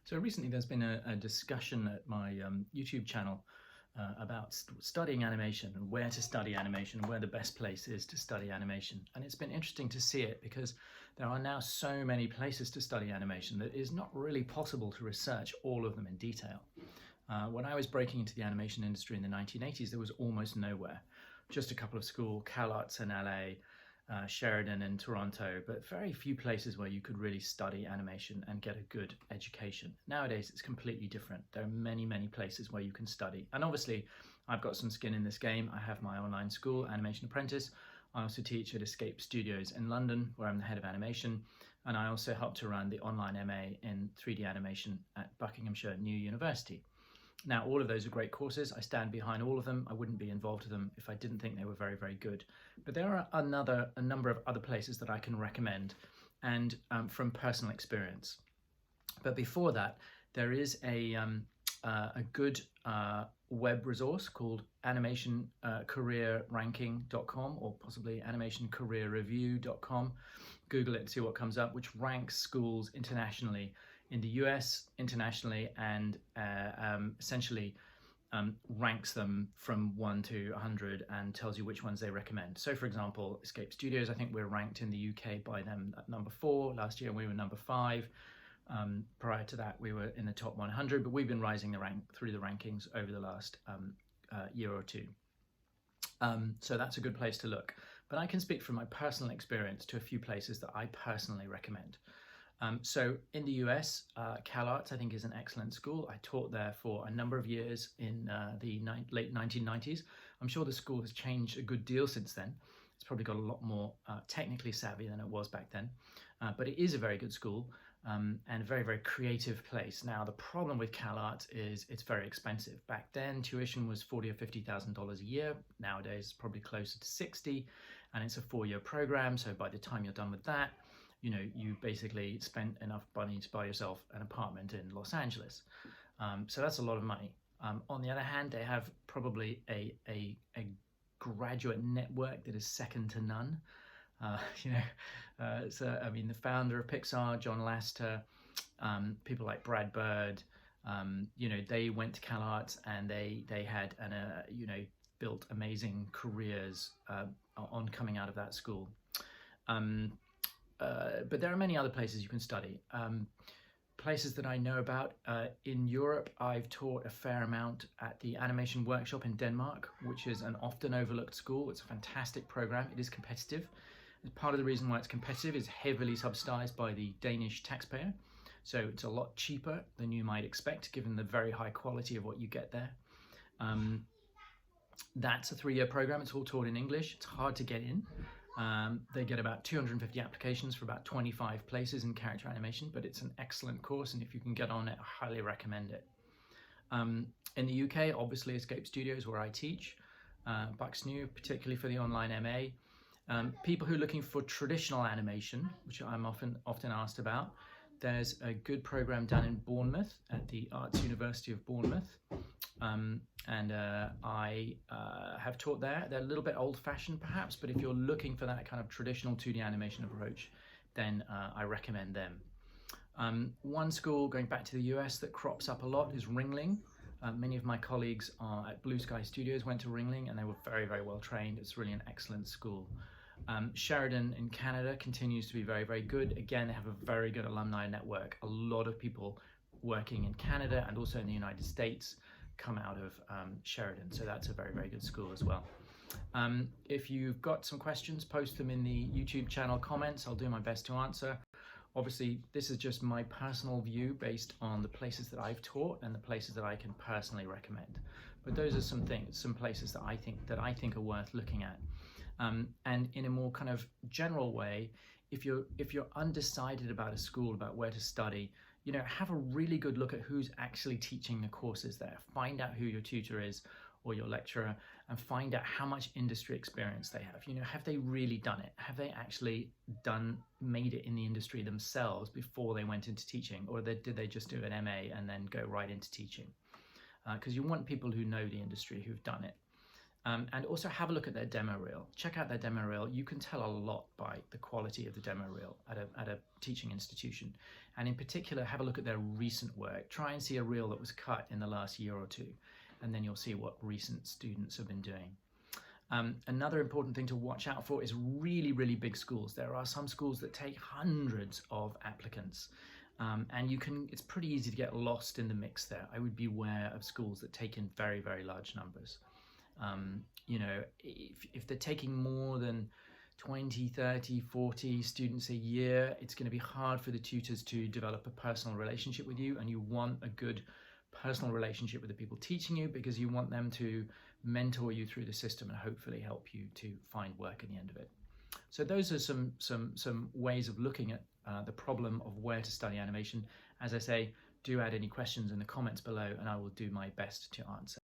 So recently there's been a discussion at my YouTube channel about studying animation and where to study animation and where the best place is to study animation. And it's been interesting to see it because there are now so many places to study animation that it is not really possible to research all of them in detail. When I was breaking into the animation industry in the 1980s, there was almost nowhere. Just a couple of schools, CalArts in LA, Sheridan in Toronto, but very few places where you could really study animation and get a good education. Nowadays, it's completely different. There are many, many places where you can study. And obviously, I've got some skin in this game. I have my online school, Animation Apprentice. I also teach at Escape Studios in London, where I'm the head of animation. And I also help to run the online MA in 3D animation at Buckinghamshire New University. Now, all of those are great courses. I stand behind all of them. I wouldn't be involved with them if I didn't think they were very, very good. But there are a number of other places that I can recommend, and from personal experience. But before that, there is a good web resource called animationcareerranking.com or possibly animationcareerreview.com. Google it and see what comes up, which ranks schools internationally in the US, internationally, and essentially ranks them from 1 to 100 and tells you which ones they recommend. So for example, Escape Studios, I think we're ranked in the UK by them at number 4. Last year we were number 5. Prior to that we were in the top 100, but we've been rising through the rankings over the last year or two. So that's a good place to look. But I can speak from my personal experience to a few places that I personally recommend. So in the US, CalArts I think is an excellent school. I taught there for a number of years in the late 1990s. I'm sure the school has changed a good deal since then. It's probably got a lot more technically savvy than it was back then. But it is a very good school and a very, very creative place. Now, the problem with CalArts is it's very expensive. Back then, tuition was $40,000 or $50,000 a year. Nowadays, it's probably closer to 60, and it's a 4-year program. So by the time you're done with that, you know, you basically spent enough money to buy yourself an apartment in Los Angeles. So that's a lot of money. On the other hand, they have probably a graduate network that is second to none. So I mean, the founder of Pixar, John Lasseter, people like Brad Bird, they went to CalArts and they had built amazing careers on coming out of that school. But there are many other places you can study. Places that I know about in Europe, I've taught a fair amount at the Animation Workshop in Denmark, which is an often overlooked school. It's a fantastic program. It is competitive. Part of the reason why it's competitive is heavily subsidized by the Danish taxpayer. So it's a lot cheaper than you might expect, given the very high quality of what you get there. That's a 3-year program. It's all taught in English. It's hard to get in. They get about 250 applications for about 25 places in character animation, but it's an excellent course, and if you can get on it, I highly recommend it. In the UK, obviously Escape Studios, where I teach, Bucks New, particularly for the online MA. People who are looking for traditional animation, which I'm often asked about, there's a good program down in Bournemouth at the Arts University of Bournemouth. I have taught there. They're a little bit old-fashioned perhaps, but if you're looking for that kind of traditional 2D animation approach, then I recommend them. One school, going back to the US, that crops up a lot is Ringling. Many of my colleagues at Blue Sky Studios went to Ringling and they were very, very well trained. It's really an excellent school. Sheridan in Canada continues to be very, very good. Again, they have a very good alumni network. A lot of people working in Canada and also in the United States come out of Sheridan, so that's a very, very good school as well. If you've got some questions, post them in the YouTube channel comments. I'll do my best to answer. Obviously, this is just my personal view based on the places that I've taught and the places that I can personally recommend. But those are some places that I think are worth looking at. And in a more kind of general way, if you're undecided about a school, about where to study, have a really good look at who's actually teaching the courses there. Find out who your tutor is or your lecturer and find out how much industry experience they have. Have they really done it? Have they actually made it in the industry themselves before they went into teaching, or did they just do an MA and then go right into teaching? Because you want people who know the industry, who've done it. And also have a look at their demo reel. Check out their demo reel. You can tell a lot by the quality of the demo reel at a teaching institution. And in particular, have a look at their recent work. Try and see a reel that was cut in the last year or two, and then you'll see what recent students have been doing. Another important thing to watch out for is really, really big schools. There are some schools that take hundreds of applicants. And it's pretty easy to get lost in the mix there. I would beware of schools that take in very, very large numbers. If they're taking more than 20, 30, 40 students a year, it's going to be hard for the tutors to develop a personal relationship with you, and you want a good personal relationship with the people teaching you, because you want them to mentor you through the system and hopefully help you to find work at the end of it. So those are some ways of looking at the problem of where to study animation. As I say, do add any questions in the comments below and I will do my best to answer.